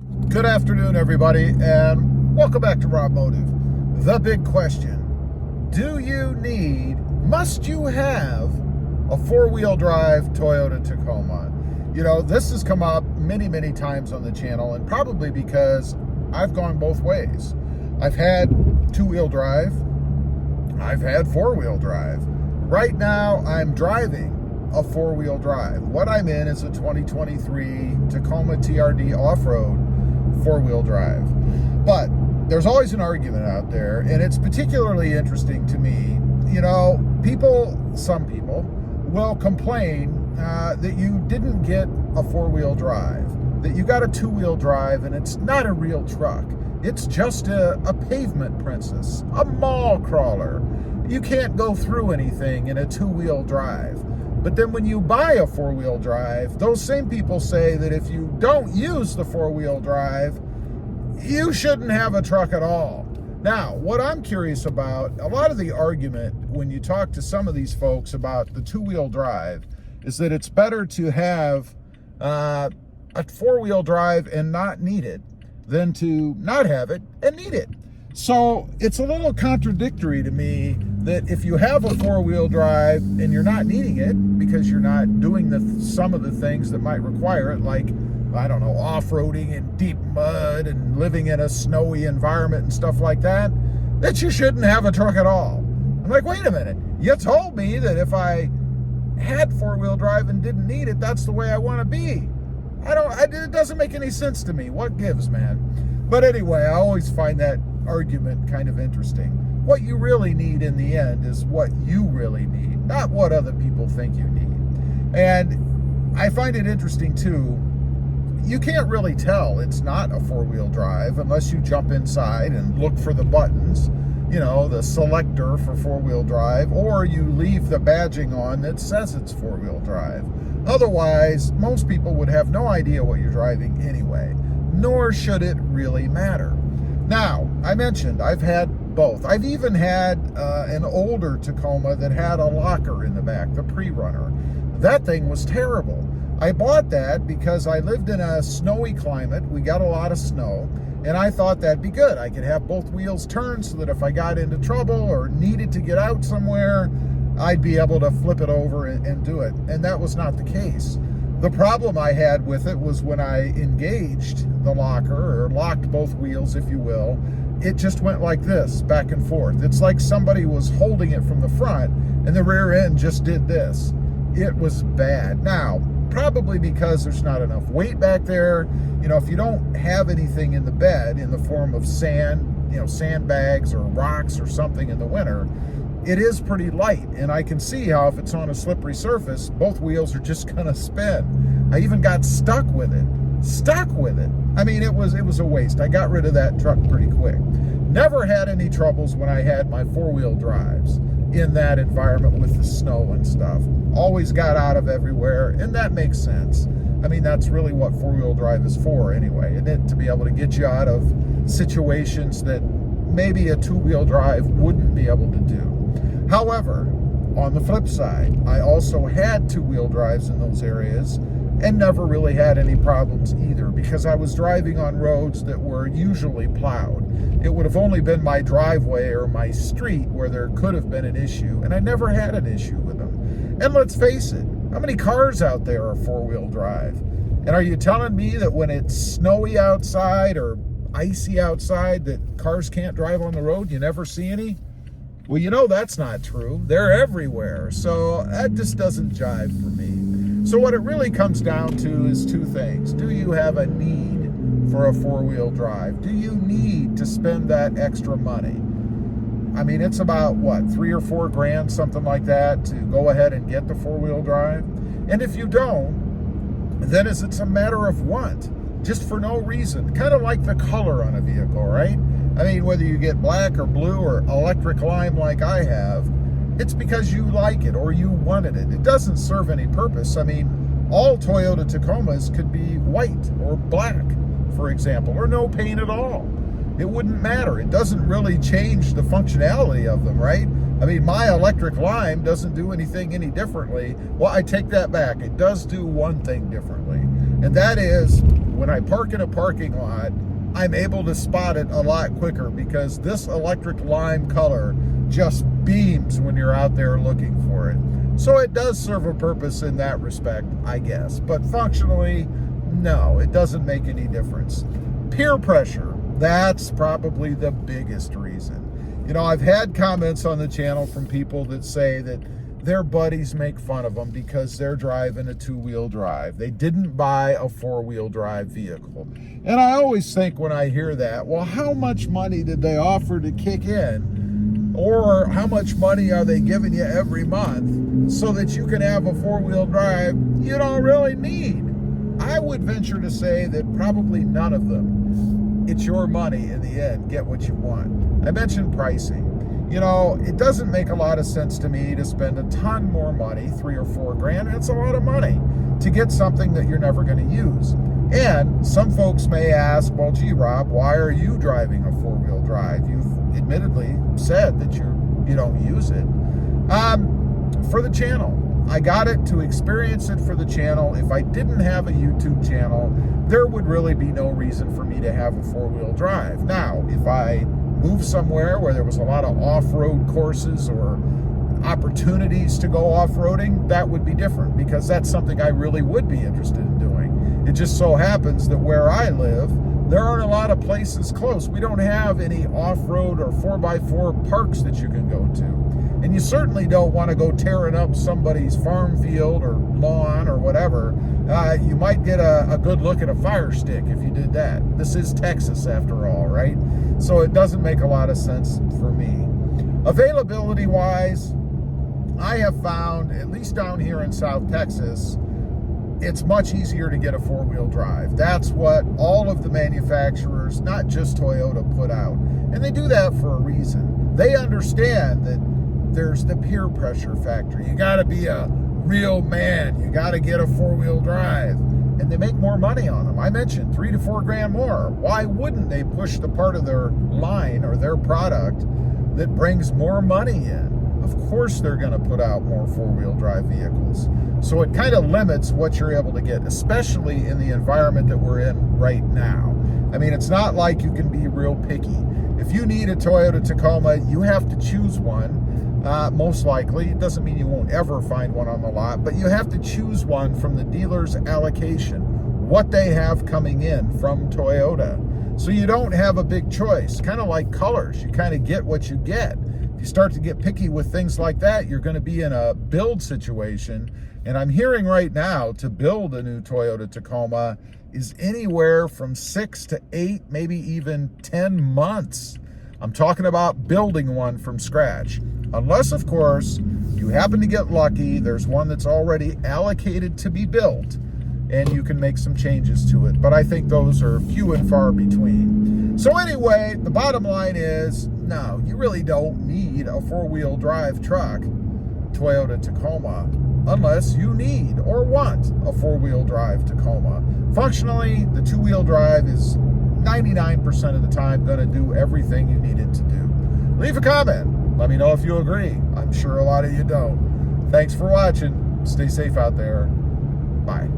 Good afternoon, everybody, and welcome back to RobMotive. The big question: must you have a four-wheel drive Toyota Tacoma? You know, this has come up many times on the channel, and probably because I've gone both ways. I've had two-wheel drive, I've had four-wheel drive. Right now, I'm driving a four-wheel drive. What I'm in is a 2023 Tacoma TRD off-road four-wheel drive. But there's always an argument out there, and it's particularly interesting to me. You know, some people will complain that you didn't get a four-wheel drive, that you got a two-wheel drive, and it's not a real truck. It's just a pavement princess, a mall crawler. You can't go through anything in a two-wheel drive. But then when you buy a four-wheel drive, those same people say that if you don't use the four-wheel drive, you shouldn't have a truck at all. Now, what I'm curious about, a lot of the argument when you talk to some of these folks about the two-wheel drive is that it's better to have a four-wheel drive and not need it than to not have it and need it. So it's a little contradictory to me that if you have a four-wheel drive and you're not needing it because you're not doing some of the things that might require it, like, I don't know, off-roading in deep mud and living in a snowy environment and stuff like that you shouldn't have a truck at all. I'm like, wait a minute, you told me that if I had four-wheel drive and didn't need it, that's the way I want to be. It doesn't make any sense to me. What gives, man? But anyway, I always find that argument kind of interesting. What you really need in the end is what you really need, not what other people think you need. And I find it interesting too, you can't really tell it's not a four-wheel drive unless you jump inside and look for the buttons, you know, the selector for four-wheel drive, or you leave the badging on that says it's four-wheel drive. Otherwise, most people would have no idea what you're driving anyway, nor should it really matter. Now, I mentioned I've had both. I've even had an older Tacoma that had a locker in the back, the pre-runner. That thing was terrible. I bought that because I lived in a snowy climate. We got a lot of snow, and I thought that'd be good. I could have both wheels turned so that if I got into trouble or needed to get out somewhere, I'd be able to flip it over and do it. And that was not the case. The problem I had with it was when I engaged the locker, or locked both wheels, if you will, it just went like this, back and forth. It's like somebody was holding it from the front and the rear end just did this. It was bad. Now, probably because there's not enough weight back there. You know, if you don't have anything in the bed in the form of sand, you know, sandbags or rocks or something in the winter, it is pretty light, and I can see how if it's on a slippery surface, both wheels are just gonna spin. I even got stuck with it. I mean, it was a waste. I got rid of that truck pretty quick. Never had any troubles when I had my four-wheel drives in that environment with the snow and stuff. Always got out of everywhere, and that makes sense. I mean, that's really what four-wheel drive is for anyway, isn't it? To be able to get you out of situations that maybe a two-wheel drive wouldn't be able to do. However, on the flip side, I also had two-wheel drives in those areas and never really had any problems either, because I was driving on roads that were usually plowed. It would have only been my driveway or my street where there could have been an issue, and I never had an issue with them. And let's face it, how many cars out there are four-wheel drive? And are you telling me that when it's snowy outside or icy outside that cars can't drive on the road? You never see any? Well, you know that's not true. They're everywhere. So that just doesn't jive for me. So what it really comes down to is two things. Do you have a need for a four-wheel drive? Do you need to spend that extra money? I mean, it's about, what, $3 or $4 grand, something like that, to go ahead and get the four-wheel drive? And if you don't, then it's a matter of want, just for no reason. Kind of like the color on a vehicle, right? I mean, whether you get black or blue or electric lime like I have, it's because you like it or you wanted it. It doesn't serve any purpose. I mean, all Toyota Tacomas could be white or black, for example, or no paint at all. It wouldn't matter. It doesn't really change the functionality of them, right? I mean, my electric lime doesn't do anything any differently. Well, I take that back. It does do one thing differently. And that is, when I park in a parking lot, I'm able to spot it a lot quicker because this electric lime color just beams when you're out there looking for it. So it does serve a purpose in that respect, I guess. But functionally, no, it doesn't make any difference. Peer pressure, that's probably the biggest reason. You know, I've had comments on the channel from people that say that their buddies make fun of them because they're driving a two-wheel drive. They didn't buy a four-wheel drive vehicle. And I always think when I hear that, well, how much money did they offer to kick in? Or how much money are they giving you every month so that you can have a four-wheel drive you don't really need? I would venture to say that probably none of them. It's your money in the end. Get what you want. I mentioned pricing. You know, it doesn't make a lot of sense to me to spend a ton more money, $3 or $4 grand. It's a lot of money to get something that you're never going to use. And some folks may ask, well, gee, Rob, why are you driving a four-wheel drive? You've admittedly said that you don't use it. For the channel. I got it to experience it for the channel. If I didn't have a YouTube channel, there would really be no reason for me to have a four-wheel drive. Now, if I move somewhere where there was a lot of off-road courses or opportunities to go off-roading, that would be different because that's something I really would be interested in doing. It just so happens that where I live, there aren't a lot of places close. We don't have any off-road or 4x4 parks that you can go to. And you certainly don't want to go tearing up somebody's farm field or lawn or whatever. You might get a good look at a fire stick if you did that. This is Texas after all, right? So it doesn't make a lot of sense for me. Availability-wise, I have found, at least down here in South Texas, it's much easier to get a four-wheel drive. That's what all of the manufacturers, not just Toyota, put out. And they do that for a reason. They understand that there's the peer pressure factor. You got to be a real man. You got to get a four-wheel drive. And they make more money on them. I mentioned $3 to $4 grand more. Why wouldn't they push the part of their line or their product that brings more money in? Of course they're going to put out more four-wheel drive vehicles. So it kind of limits what you're able to get, especially in the environment that we're in right now. I mean, it's not like you can be real picky. If you need a Toyota Tacoma, you have to choose one. Most likely. It doesn't mean you won't ever find one on the lot, but you have to choose one from the dealer's allocation, what they have coming in from Toyota. So you don't have a big choice, kind of like colors. You kind of get what you get. If you start to get picky with things like that, you're going to be in a build situation. And I'm hearing right now to build a new Toyota Tacoma is anywhere from 6 to 8, maybe even 10 months. I'm talking about building one from scratch. Unless, of course, you happen to get lucky, there's one that's already allocated to be built, and you can make some changes to it. But I think those are few and far between. So anyway, the bottom line is, no, you really don't need a four-wheel drive truck, Toyota Tacoma, unless you need or want a four-wheel drive Tacoma. Functionally, the two-wheel drive is 99% of the time going to do everything you need it to do. Leave a comment. Let me know if you agree. I'm sure a lot of you don't. Thanks for watching. Stay safe out there. Bye.